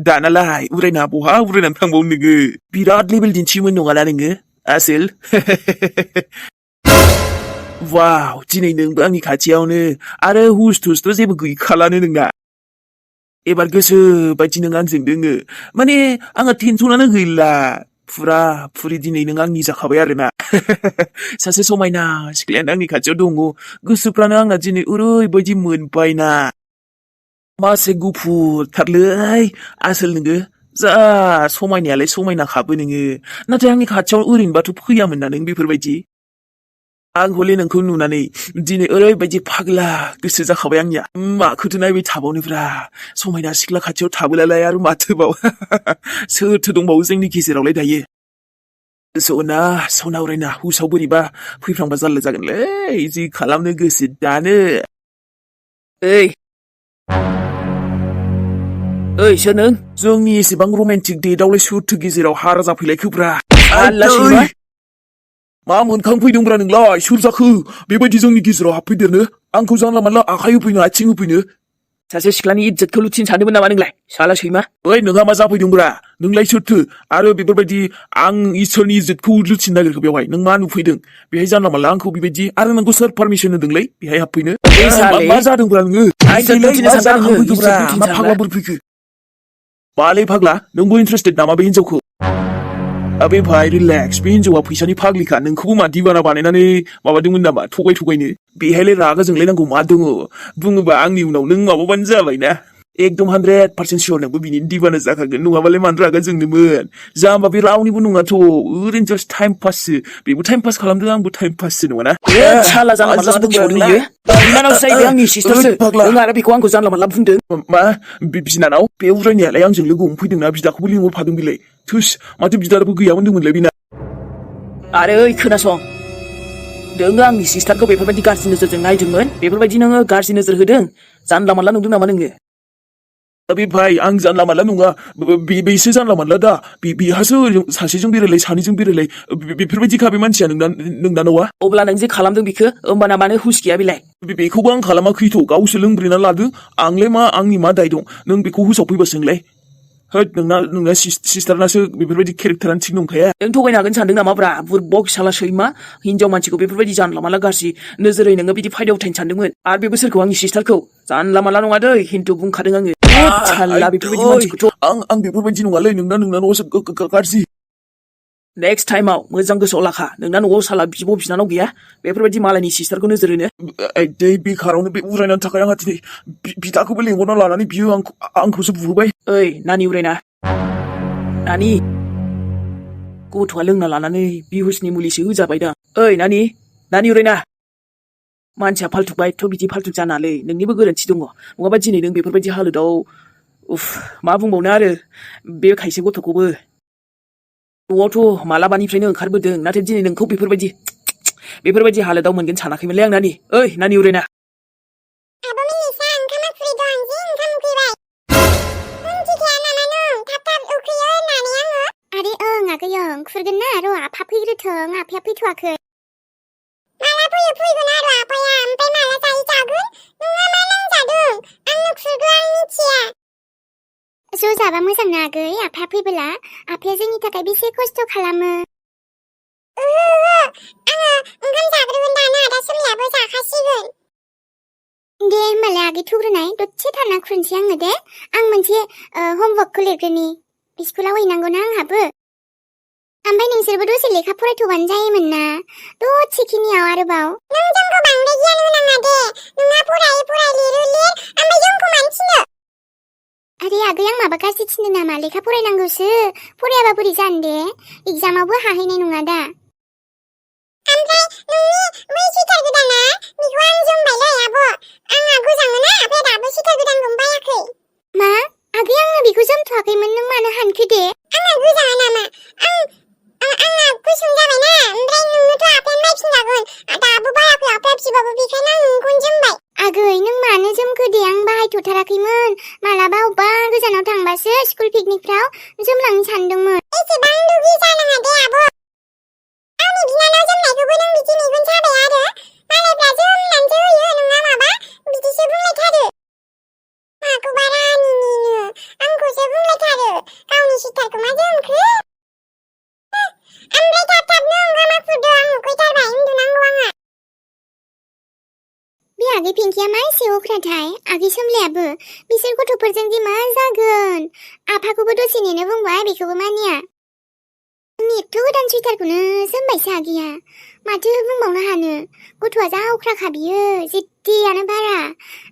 दानालाय उरायना बहा उरायनानै थांबावनो नोङो बिराद लेभेल दिन्थियोमोन नङाना नोङो आसोल वाव दिनै नोंबो आंनि खाथियावनो आरो हुस थुसथ' जेबो गैखालानो नोंना एबार गोसो बायदि नों आंजों दोङो माने आंहा टेनसनानो गैला फुरा फुरि दिनै नों आंनि जाखाबाय आरोना सासे समायना सिख्लायानो आंनि खाथियाव दङ गोसोफ्रानो आंना दिनै ओरैबायदि मोनबायना मासे गुफुरथारलै आसोल नोङो जा समायनायालाय समायनाखाबो नोङो नाथाय आंनि खाथियाव ओरैनोबाथ' फैयामोन ना नों बेफोरबायदि आं हले नोंखौ नुनानै दिनै ओरैबायदि फाग्ला गोसो जाखाबाय आंनिया माखौथो नायबाय थाबावनोब्रा समायना सिख्ला खाथियाव थाबोलालाय आरो माथोबाव सोरथो दंबावो जोंनि गेजेरावलाय दायो सना उरायना हुसाव बोरैबा फैफ्रांबा जारला जागोनलै जि खालामनो गोसो दानो ओइ सोर नों जोंनि एसेबां रमान्टिक डेटआवलाय सोरथो गेजेराव हारा जाफैलायखोब्रा मा मोनखांफैदोंब्रा नोंलाय सोर जाखो बेबायदि जोंनि गेजेराव हाबफैदेरनो आंखौ जानला मानला आखाइ होफैनो आथिं होफैनो सासे सिख्लानि इज्जतखौ लुथिनो सानदोंमोन नामा नोंलाय साला सैमा ओइ नोंहा मा जाफैदोंब्रा नोंलाय सोरथो आरो बेफोरबायदि आं इसोरनि इज्जतखौ लुथिनो नागिरखो बेवहाय नों मा नुफैदों बेहाय जानला मानला आंखौ बेबायदि आरो नोंखौ सोर पारमिसन होदोंलै बेहाय हाबफैनो मा जादोंब्रा नोङो मा फाग्लाफोर फैखो मालै फाग्ला नोंबो इन्टारेस्टेड नामा बे हिनजावखौ अबे भाई रिलेक्स बे हिनजावा फैसानि फाग्लिखा नोंखौबो मा दिबाना बानायनानै माबादोंमोन नामा थगायनो बेहायलाय रागा जोंलायनांगौ मा दङ बुङोबा आंनि उनाव नों माबाबानो जाबायना एकदम 100% सियर नोंबो बिनि दिबाना जाखागोन नङाबालाय मानो रागा जोंनोमोन जाम्बा बे रावनिबो नङाथ' ओरैनो जास्ट टाइम पाससो बेबो टाइम पास खालामदों आंबो टाइम पाससो नङाना साला जानला मानला बुंबावदों बियो बिनानाव जाहैबाय आंनि सिस्टारसो नों आरो बेखौ आंखौ जानला मानला बुंदों मा बिनानाव बे उरायनायालाय आंजों लोगो हमफैदोंना बिदाखौबो लिंहरफादों बिलाय थुस माथो बिदाबो गैयामोन होनदोंमोनलाय बिना आरो खोनासं नोङो आंनि सिस्टारखौ बेफोरबायदि गाज्रि नोजोरजों नायदोंमोन बेफोरबायदि नोङो गाज्रि नोजोर होदों जानला मानला नुदों नामा नोङो बे भाई आं जानला मानला नङा बेसो जानला मानला दा बेहासो सासेजों बेरायलाय सानैजों बेरायलाय बेफोरबायदिखा बे मानसिया नोंना नङा अब्ला नों जे खालामदों बेखौ होमबाना मानो हुस गैया बेलाय बेखौबो आं खालामाखैथ' गावसो लोंब्रेना लादों आंलाय आंनि मा दाय दं नों बेखौ हुसाव फैबा सोंलाय होद नोंना सिस्टारनासो बेफोरबायदि केरेक्टारानो थिग नंखाया नों थगायनो हागोन सानदों नामाब्रा बुरबक साला सैमा हिनजाव मानसिखौ बेफोरबायदि जानला मानला गाज्रि नोजोरै नोङो बिदि फायदायाव थायनो सानदोंमोन आरो बे बोसोरखौ आंनि सिस्टारखौ जानला मानला नङा दै खिन्थु बुंखादों आङो साला बेफोरबायदि मानसिखौथ' आं बेफोरबायदि नङालै नोंना न'आवसो गाज्रि नेक्स्ट टाइमाव मोजां गोसोआव लाखा नोंना न'आव साला बिब' बिनानाव गैया बेफोरबायदि मालायनि सिस्टारखौ नोजोर होनो दै बेखारावनो बे उरायनानै थाखाय आंहा दिनै बिदाखौबो लेंहरना लानानै बियो आंखौसो बुहोबाय ओइ नानि उरायना नानि गथ'आ लोंना लानानै बिहुसनि मुलिसो होजाबाय दा ओइ नानि उरायना मानसिया फाल्थुबायथ' बिदि फाल्थु जानालै नोंनिबो गोरोन्थि दङ नङाबा दिनै नों बेफोरबायदि हालोदाव मा बुंबावनो आरो बे खायसे गथ'खौबो न'आवथ' मालाबानिफ्रायनो ओंखारबोदों नाथाय दिनै नोंखौ बेफोरबायदि हालोदाव मोनगोन सानाखैमोनलै आं नानि ओइ नानि उरायना आगैयं खुरगोन ना र' आफा फैग्रोथों आफाया फैथ'वाखै माला फैगोन आरो आफाया ओमफ्राय माला जागोन नोंहा मा नांजादों आंनो खुरगो आं मिथिया ज' जाबा मोजां ना आगै आफाया फैबोला आफाया जोंनि थाखाय बेसे खस्थ' खालामो आङो ओंखाम जाग्रोगोन दाना आदा सोमलायाबो जाखासिगोन दे होमबालाय आगै थुग्रोनाय दसे थाना खुरनोसै आङो दे आं मोनसे होमवर्कखौ लिरग्रोनि स्कुलाव हैनांगौना आंहाबो ओमफ्राय नोंसोरबो दसे लेखा फरायथ'बानो जायोमोन ना दसेखिनियाव आरोबाव नों जोंखौ बांद्राय गियान होनाङा दे नोंहा फराय लिरो लिर ओमफ्राय जोंखौ मानो थिनो अरे आगै आं माबा गाज्रि थिनो नामा लेखा फरायनांगौसो फरायाबा बोरै जानो दे एग्जामावबो हाहैनाय नङा दा ओमफ्राय नोंनि बै सुइटार गोदाना बेखौ आं जोमबायलै आब' आंहा गोजां मोना आफाया दाबो सुइटार गोदानखौ बायाखै मा आगै आङो बेखौ जोमथ'वाखैमोन नों मानो हानखो दे आंहा गोजाङा नामा आंना गुसुं जाबायना ओमफ्राय नोंनोथ' आफायानो बायफिनजागोन दाबो बायाखै आफाया बिबाबो बेखायनो आं नोंखौनो जोमबाय आगै नों मानो जोमखो दे आं बाहायथ'थाराखैमोन मालाबा अबेबा गोजानाव थांबासो स्कुल पिकनिकफ्राव जोमलांनो सानदोंमोन एसेबां दुगि जानाङा दे आब' आंनि बिनानाव जोमनायखौबो नों बिदि मेगन साबाय आरो मालायफ्रा जोमनानैसो होयो नङा माबा बिदिसो बुंलायथारो माखौबा रानिनिनो आफाया मा एसे अख्राथाय आगै सोमलायाबो बिसोर गथ'फोरजों दि मा जागोन आफाखौबो दसे नेनो बुंबाय बेखौबो मानिया आंनि एथ' गोदान सुइटारखौनो जोमबायसो आगैया माथो बुंबावनो हानो गथ'आ जा अख्राखा बियो जेद्दियानो बारा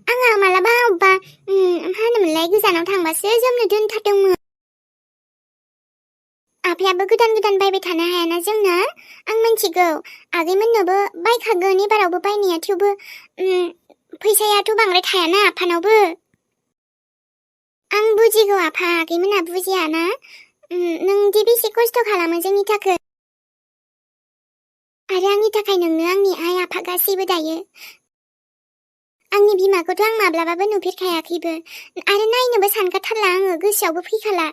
आंहा मालाबा अब्बा मा होनोमोनलाय गोजानाव थांबासो जोमनो दोनथारदोंमोन आफायाबो गोदान गोदान बायबाय थानो हायाना जोंना आं मिन्थिगौ आगैमोननोबो बायखागोन एबारावबो बायनाया थेवबो फैसायाथ' बांद्राय थायाना आफानावबो आं बुजिगौ आफा आगैमोना बुजियाना नोंदि बेसे खस्थ' खालामो जोंनि थाखाय आरो आंनि थाखाय नोंनो आंनि आइ आफा गासैबो दायो आंनि बिमाखौथ' आं माब्लाबाबो नुफेरखायाखैबो आरो नायनोबो सानखाथारला आङो गोसोआवबो फैखाला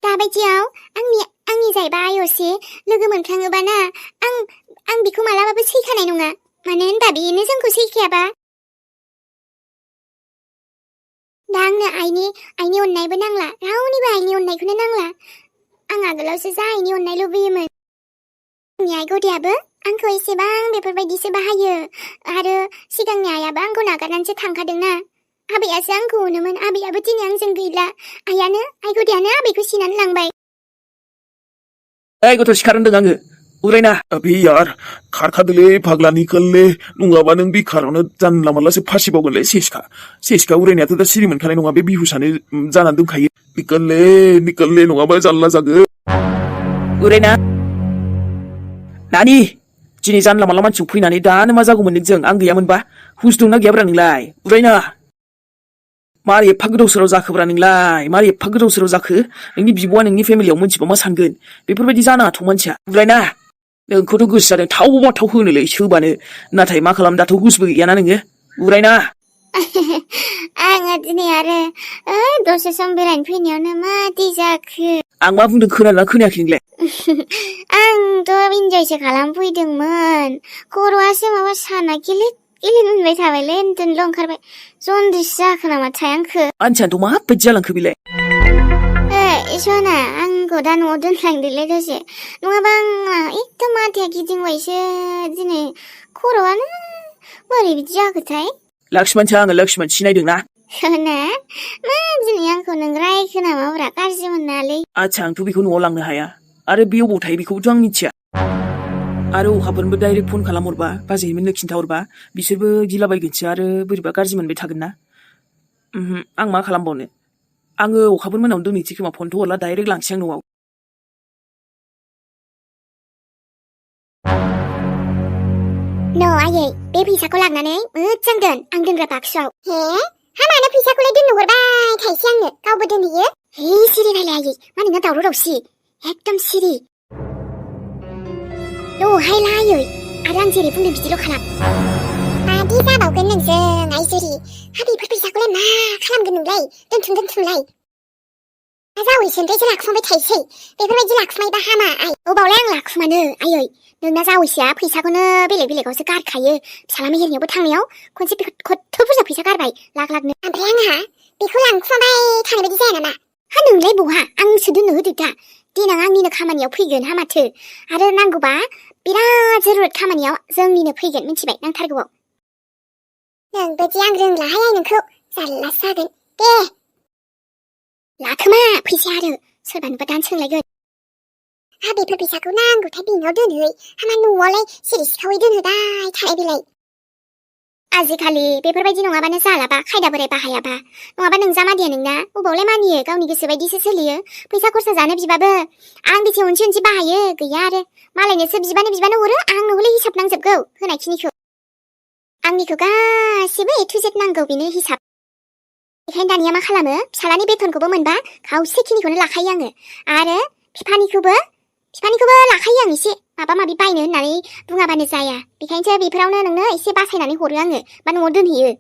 दाबायदियाव आंनि जायबा आयसे लोगो मोनफ्लाङोबा ना आं बिखौ मालाबाबो सैखानाय नङा मानो होनबा बेनो जोंखौ सैखायाबा दा आंनो आइनि अननायबो नांला रावनिबो आइनि अननायखौनो नांला आं आगोलावसो जा आइनि अननाय लुबैयोमोन आंनि आइ गदेयाबो आंखौ एसेबां बेफोरबायदिसो बाहायो आरो सिगांनि आइयाबो आंखौ नागारनानैसो थांखादोंना आबैयासो आंखौ अनोमोन आबैयाबो दिनै आंजों गैला आइ गदेयानो आबैखौ सिनानै लांबाय ओइ गथ' सिखार होनदों आङो उरायना बे यार खारखादोलै फाग्ला निकोललै नङाबा नों बेखारावनो जानला मानलासो फासिबावगोनलै सेसखा उरायनायाथ' दा सिरि मोनखानाय नङा बे बिहुसानो जानानै दोनखायो निकोललै नङाबा जारला जागोन उरायना नानि दिनै जानला मानला मानसिखौ फैनानै दानो मा जागौमोन नोंजों आं गैयामोनबा हुस दंना गैयाब्रा नोंलाय उरायना मारै एफा गोदाव सोराव जाखोब्रा नोंलाय मारै एफा गोदाव सोराव जाखो नोंनि बिब'आ नोंनि फेमिलियाव मोनथिबा मा सानगोन बेफोरबायदि जानाङाथ' मानसिया उरायना नोंखौथ' गोसो जादों थाव बाथाव होनोलै सोबानो नाथाय मा खालाम दाथ' हुसबो गैयाना नोङो उरायना आङो दिनै आरो दसे सम बेरायनो फैनायावनो मादि जाखो आं मा बुंदों खोनादोंना खोनायाखै नोंलाय आंथ' इन्जयसो खालामफैदोंमोन खर'आसो माबा साना गिलिद मोनबाय थाबायलै उन्दुनोल' ओंखारबाय जन्दिस जाखो नामाथाय आंखो मानसियानोथ' माबायदि जालांखो बेलाय सना आंखौ दा न'आव दोनलांदोलै दसे नङाबा आंना एकदम माथाया गिदिंबायसो दिनै खर'आनो बोरै बिदि जाखोथाय लाक्ष्मणसो आङो लाक्ष्मण सिनायदोंना सना मा दिनै आंखौ नों रायखो नामाब्रा गाज्रि मोननालै आच्छा आंथ' बेखौ न'आव लांनो हाया आरो बे अबाव थायो बेखौबोथ' आं मिथिया आरो अखाफोरनोबो डाइरेक्ट फन खालामहरबा बाजैमोननो खिन्थाहरबा बिसोरबो गिलाबायगोनसो आरो बोरैबा गाज्रि मोनबाय थागोन ना आं मा खालामबावनो आङो अखाफोर मोनावनो दोनहैसै खोमा फनथ' हरला डाइरेक्ट लांसै आं न'आव आयै बे फैसाखौ लांनानै मोजां दोन आं दोनग्रा बाक्सुआव हा मानो फैसाखौलाय दोननो हरबाय थाइसे आंनो गावबो दोनहैयो सिरि रायलाय आयै मा नोंना दावराव दावसि एकदम सिरि हाय लायै आरो आं जेरै बुंदों बिदिल' खालाम मादि जाबावगोन नोंजों आइजुरि हा बेफोर फैसाखौलाय मा खालामगोन नोंलाय दोनथुमलाय मा जावैसोनिफ्रायसो लाखुमाबाय थाइसै बेफोरबायदि लाखुमायोबा हामा आइ अबावलाय आं लाखुमानो आयै नोंना जावैसोआ फैसाखौनो बेलेगावसो गारखायो फिसाला मेहेरनियावबो थांनायाव खनसे खथ' बुरजा फैसा गारबाय लाखनो ओमफ्राय आंहा बेखौ लांखुमाबाय थानाय बायदि जाया नामा हा नोंलाय बहा आंसो दोननो होदो दा देनां आंनिनो खामानियाव फैगोन हा माथो आरो नांगौबा बिराद जरुरत खामानियाव जोंनिनो फैगोन मिथिबाय नांथारगौआव नोंबायदि आं रोंलाहाय आइ नोंखौ जारलासो जागोन दे लाखोमा फैसा आरो सोरबा नुबा दानो सोंलायगोन हा बेफोर फैसाखौ नांगौथाय बेनाव दोनहै हामा न'आवलाय सिरि सिखावै दोनहोबाय थानाय बेलाय आजिखालि बेफोरबायदि नङाबानो जालाबा खायदा बोराय बाहायाबा नङाबा नोंजामादैया नोंना अबावलाय मानियो गावनि गोसो बायदिसो सोलियो फैसा खरसा जानो बिबाबो आं बेसे अनसि बाहायो गैया आरो मालायनोसो बिबानो हरो आंनो हले हिसाब नांजोबगौ होनायखिनिखौ आंनिखौ गासिबो ए टु जेड नांगौ बेनो हिसाब बेखायनो दानिया मा खालामो फिसालानि बेथनखौबो मोनबा खावसेखिनिखौनो लाखायो आङो आरो बिफानिखौबो लाखायो आं एसे माबा माबि बायनो होननानै बुङाबानो जाया बेखायनोसो बेफोरावनो नोंनो एसे बासायनानै हरो आङो बा न'आव दोनहैयो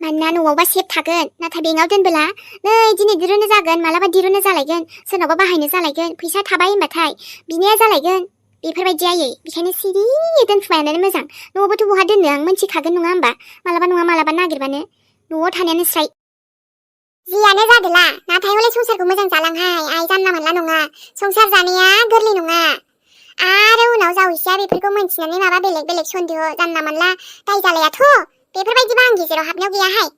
मानोना न'आवबा सेफ थागोन नाथाय बेंकआव दोनबोला नै दिनै दिरुनो जागोन मालाबा दिरुनो जालायगोन सोरनावबा बाहायनो जालायगोन फैसा थाबाय होनबाथाय बिनाया जालायगोन बेफोरबायदि आयै बेखायनो सिरि दोनखुमायानो मोजां न'आवबोथ' बहा दोननो आं मोनथिखागोन नङा होमबा मालाबा नङा मालाबा नागिरबानो न'आव थानायानो स्राय जियानो जादोला नाथाय हले संसारखौ मोजां जालांहाय आइ जानला मोनला नङा संसार जानाया गोरलै नङा आरो उनाव जावैसोआ बेफोरखौ मोनथिनानै माबा बेलेग सन्देह जानला मानला दाय जालायाथ' बेफोरबायदिबा आं गेजेराव हाबनायाव गैयाहाय।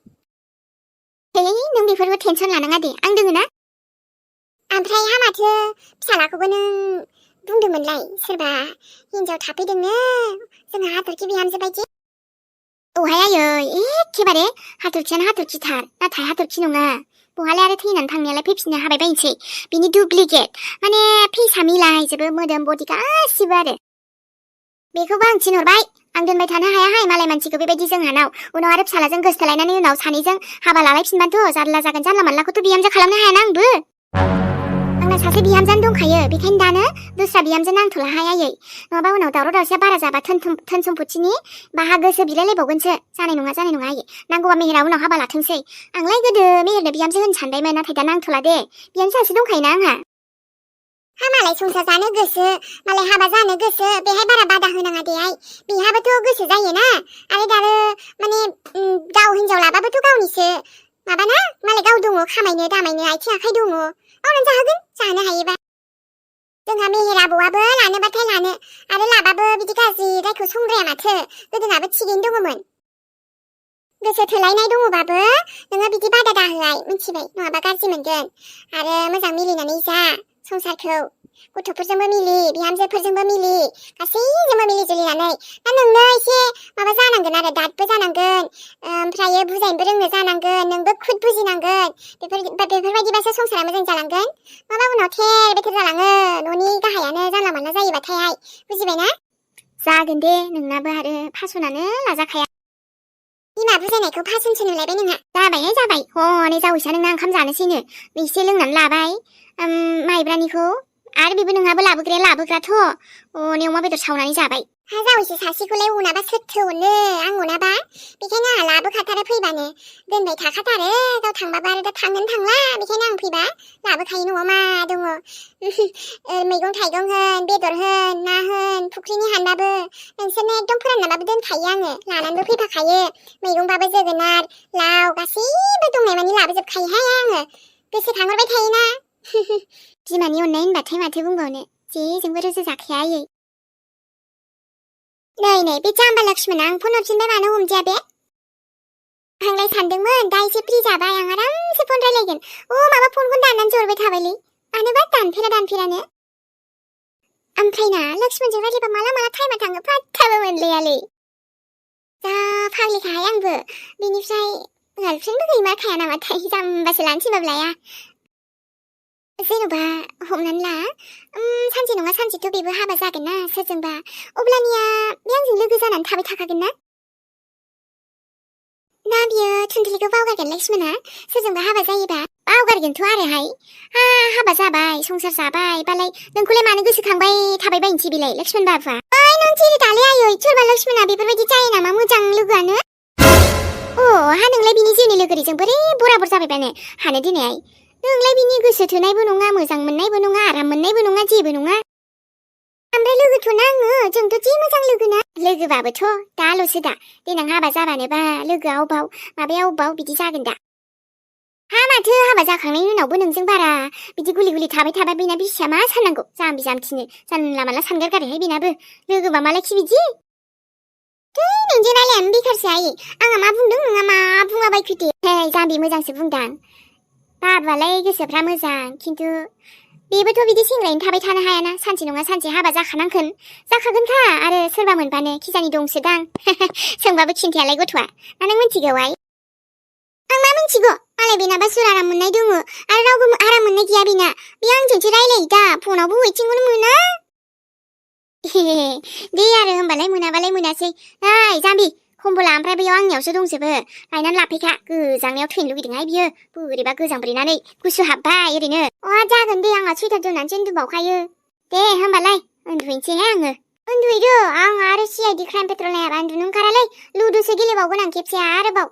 हे नों बेफोरखौ टेनसन लानाङा दे, आं दोङो ना। ओमफ्राय हा माथो फिसालाखौबो नों बुंदोंमोनलाय सोरबा हिन्जाव थाफैदोंनो जोंहा हाथरखि बिहामजो बायदि। औहाय आयै एखेबारे हाथरखियानो हाथरखिथार, नाथाय हाथरखि नङा। बहालाय आरो थैनानै थांनायालाय फैफिननो हाबाय बायनोसै, बिनि डुप्लिकेट, माने फेसा मिलायजोबो मोदोम बडि गासिबो आरो। बेखौबो आं थिनहरबाय, आं दोनबाय थानो हायाहाय मालाय मानसिखौ बेबायदि जोंहानाव, उनाव आरो फिसालाजों गोसथोलायनानै उनाव सानैजों हाबा लालायफिनबानोथ' जारला जागोन, जानला मानलाखौथ' बिहामजो खालामनो हायाना आंबो। आंना सासे बिहामजोआनो दंखायो, बेखायनो दानो दस्रा बिहामजो नांथ'लाहाय आयै, नङाबा उनाव दावराव दावसिया बारा जाबा धोन सम्पथिनि बाहागोसो बिलायलायबावगोनसो। जानाय नङा आयै, नांगौबा मेहेरा उनाव हाबा लाथोंसै। आंलाय गोदो मेहेरनो बिहामजो होनो सानबायमोन, नाथाय दा नांथ'ला दे, बिहामजो सासे दंखायोना आंहा। हा मालाय संसार जानो गोसो, मालाय हाबा जानो गोसो, बेहाय बारा बादा होनाङा दे आइ, बेहाबोथ' गोसो जायोना। आरो दानो माने गाव हिन्जाव लाबाबोथ' गावनिसो माबाना, मालाय गाव दङ खामायनो दामायनो आथिं आखाइ दङ, मावनानै जाहोगोन जाहोनो हायोबा। जोंहा मेहेर आबौआबो लानोबाथाय लानो, आरो लाबाबो बिदि गाज्रि रायखौ संग्राया माथो, गोदोनाबो थिगैनो दङमोन। गोसो थोलायनाय दङबाबो नोङो बिदि बादा दाहोआय, मिथिबाय, नङाबा गाज्रि मोनगोन। आरो मोजां मिलिनानै जा संसारखौ, गथ'फोरजोंबो मिलि, बिहामजोफोरजोंबो मिलि, गासैजोंबो मिलि जुलिनानै। दा नोंनो एसे माबा जानांगोन आरो दादबो जानांगोन, ओमफ्रायो बुजायनोबो रोंनो जानांगोन, नोंबो खुद बुजिनांगोन। बेफोरबायदिबासो संसारा मोजां जालांगोन, माबा उनाव थेर बेथेर जालाङो, न'नि गाहायानो जानला मानला जायोबाथाय, बुजिबायना? जागोन दे, नोंनाबो आरो फासनानो लाजाखाया। बिमा बुजायनायखौ फासनसो नुलायबाय नोंहा। जाबायहाय जाबाय, हनै जावैसा नोंना ओंखाम जानोसैनो, एसे लोंनानै लाबाय माइब्रानिखौ, आरो बेबो नोंहाबो लाबोग्राथ', हनै अमा बेदर सावनानै जाबाय। हा जावैसो सासेखौलाय अनाबा सोरथो अनो, आं अनाबा, बेखायनो आंहा लाबोखाथारो फैबानो, दोनबाय थाखाथारो, गाव थांबाबो आरो दा थांगोन थांला, बेखायनो आं फैबा लाबोखायो न'आव मा दङ। मैगं थाइगं होन, बेदर होन, ना होन, फुख्रिनि हानबाबो नोंसोरनो एकदम फोराननाबाबो दोनखायो आङो, लानानैबो फैफाखायो। मैगंबाबो जोगोनार, लाव, गासैबो दंनाय मानि लाबोजोबखायोहाय आङो, गोसो थांहरबाय थायोना। बिमानि अननाय होनबाथाय माथो बुंबावनो, जेजोंबो रोजा जाखाया आयै। नै बे जाम्बा लक्ष्मणआ आं फन हरफिनबाय मानो हमजाया बे? आंलाय सानदोंमोन दा एसे फ्रि जाबाय आं आरामसे फन रायलायगोन, माबा फनखौनो दाननानैसो हरबाय थाबायलै, मानोबा दानफेरानो। ओमफ्राय ना लक्ष्मणजों रायलायबा माला टाइमा थाङो फात्ताबो मोनलायालै। जा फाग्लिखाहाय आंबो, बेनिफ्राय गार्लफ्रेन्डबो गैमारखाया नामाथाय, जाम्बासो लानो थिनबाबो लाया। जेन'बा हमनानै ला, सानसे नङा सानसेथ' बेबो हाबा जागोन ना सोरजोंबा, अब्लानिया बे आंजों लोगो जानानै थाबाय थाखागोन ना? ना बियो थुनथुलिखौ बावगारगोन लक्ष्मणआ, सोरजोंबा हाबा जायोबा? बावगारगोनथ' आरोहाय, हाबा जाबाय, संसार जाबाय, बालाय नोंखौलाय मानो गोसोखांबाय थाबाय बायनोसै बेलाय लक्ष्मण बाबुआ? नों जेरै दालाय आयै, सोरबा लक्ष्मणआ बेफोरबायदि जायो नामा मोजां लोगोआनो? नोंलाय बिनि जिउनि लोगोरिजों बोरै बराबर जाबायबानो हानो दिनैहाय? नोंलाय बिनि गोसो थोनायबो नङा, मोजां मोननायबो नङा, आराम मोननायबो नङा, जेबो नङा। ओमफ्राय लोगोथ'ना आङो, जोंथ' जि मोजां लोगोना। लोगोबाबोथ' दाल'सो दा, देनां हाबा जाबानोबा लोगोआ अबाव, माबाया अबाव बिदि जागोन दा। माथो हाबा जाखांनायनि उनावबो नोंजों बारा बिदि गुलि थाबाय थाबा बेना बिसिया मा साननांगौ, जाम्बि जाम्थिनो जानला मानला सानगारगारोहाय बेनाबो, लोगोबा मालायखि बिदि। नोंजों रायलायानो बेखारसो आयै, आंहा मा बुंदों नोंहा मा बुंलाबायखो दे। जाम्बि मोजांसो बुंदां, बाबुआलाय गोसोफ्रा मोजां, खिन्थु बेबोथ' बिदि सेंग्रायैनो थाबाय थानो हायाना, सानसे नङा सानसे हाबा जाखागोनखा, आरो सोरबा मोनबानो खिजानि दंसोदां। सोंबाबो खिन्थायालाय गथ'आ, ना नों मिथिगौ आइ? आं मा मिथिगौ, मालाय बेनाबा सोर आराम मोननाय दङ, आरो रावबो आराम मोननाय गैया बेना, बे आंजोंसो रायलायो दा, फनावबो वेटिंखौनो मोना। दे आरो होमबालाय मोनाबालाय मोनासै, जाम्बि खम्बला ओमफ्राय बैयाव आंनियावसो दंजोबो, लायनानै लाफैखा, गोजांनायाव थैनो लुगैदोंहाय बियो, बोरैबा गोजांब्रेनानै गुसु हाबबाय ओरैनो। जागोन दे, आंहा सुइटार दोननानैसो उन्दुबावखायो। दे होमबालाय उन्दुहैनोसैहाय आङो। उन्दुहैदो, आं आरो CID क्राइम पेट्रल नायाबा उन्दुनो ओंखारालै, लुदुसो गेलेबावगोन आं खेबसे आरोबाव।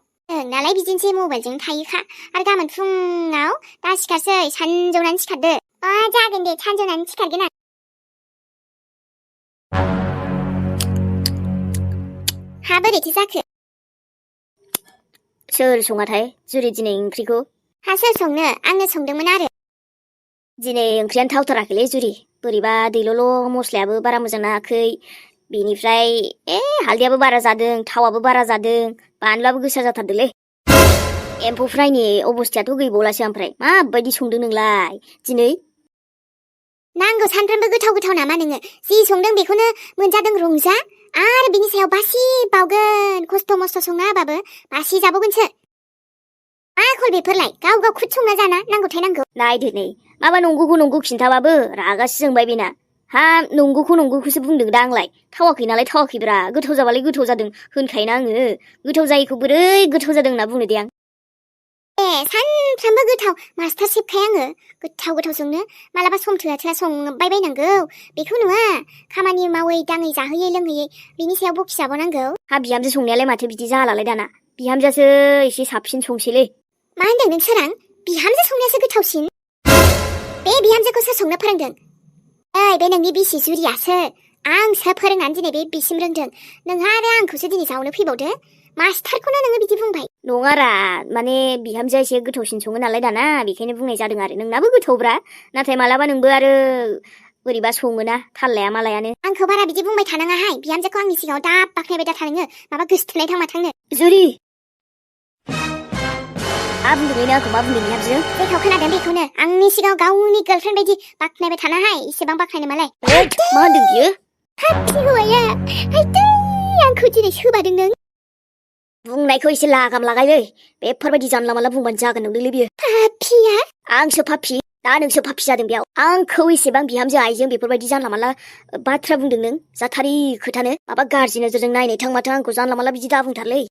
नालाय बिदिनोसै मबाइलजों थायोखा, आरो गाबोन फुङाव दा सिखारसै, सानजौनानै सिखारदो। जागोन दे, सानजौनानै सिखारगोन आं। बोरैथो जाखो? सोर सङाथाय जुरि दिनै ओंख्रिखौ? सोर संनो? आंनो संदोंमोन आरो। दिनै ओंख्रियानो थावथाराखैलै जुरि। बोरैबा दैल'ल' मस्लायाबो बारा मोजां नाङाखै बेनिफ्राय हालदैयाबो बारा जादों थावाबो बारा जादों बानलुआबो गोसा जाथारदोलै एम्फौ फ्रायनि अबस्थायाथ' गैबावलासो ओमफ्राय माबायदि संदों नोंलाय दिनै नांगौ सानफ्रामबो गोथाव गोथाव नामा नोङो जि संदों बेखौनो मोनजादों रंजा आरो बिनि सायाव बासि बावगोन खस्थ' मस्थ' संना होबाबो बासि जाबावगोनसो मा खल बेफोरलाय गाव गाव खुद संना जाना नांगौथाय नांगौ नायदो नै माबा नंगौखौ नंगौ खिन्थाबाबो रागासो जोंबाय बेना हा नंगौखौ नंगौखौसो बुंदों दा आंलाय थावाखै नालाय थावाखैब्रा गोथाव जाबालाय गोथाव जादों होनखायोना आङो गोथाव जायैखौ बोरै गोथाव जादों होनना बुंनो दे आं सानफ्रामबो गोथाव मास्टार शेफखाय आङो गोथाव गोथाव संनो मालाबा सम थोआ थोआ संबाय बायनांगौ बेखौ नङा खामानि मावै दाङै जाहोयै लोंहोयै बिनि सायाव बखिजाबावनांगौ हा बिहामजो संनायालाय माथो बिदि जालालाय दाना बिहामजोआसो एसे साबसिन संसैलै मा होनदों नों सोरां बिहामजो संनायासो गोथावसिन बे बिहामजोखौ सोर संनो फोरोंदों ओइ बे नोंनि बिसि जुरियासो आंसो फोरोंनानै दिनै बे बिसिम रोंदों नोंहा आरो आंखौसो दिनै जावनो फैबावदो मास्टारखौनो नोङो बिदि बुंबाय नङारा माने बिहामजोआ एसे गोथावसिन सङो नालाय दाना बेखायनो बुंनाय जादों आरो नोंनाबो गोथावब्रा नाथाय मालाबा नोंबो आरो बोरैबा सङोना थाल लाया मालायानो आंखौ बारा बिदि बुंबाय थानाङाहाय बिहामजोखौ आंनि सिगाङाव दाब बाख्नायबाय दा थानोङो माबा गोसथोनाय थांमा थांनो जुरि मा बुंदों आंखौ मा बुंदों बिहामजो जेखौ खोनादों बेखौनो आंनि सिगाङाव गावनि गार्लफ्रेन्ड बायदि बाख्नायबाय थानाहाय इसेबां बाख्नायनो मालाय मा होनदों बियो हाथि हौवाया आइदै आंखौ दिनै सोबादों नों बुंनायखौ एसे लागाम लागायलै बेफोरबायदि जानला मानला बुंबानो जागोन नंदोंलै बियो पापिया आंसो पापि दा नोंसो पापि जादों बेयाव आंखौ एसेबां बिहामजो आइजों बेफोरबायदि जानला मानला बाथ्रा बुंदों नों जाथारि खोथानो माबा गाज्रि नोजोरजों नायनाय थां माथों आंखौ जानला मानला बिदि दा बुंथारलै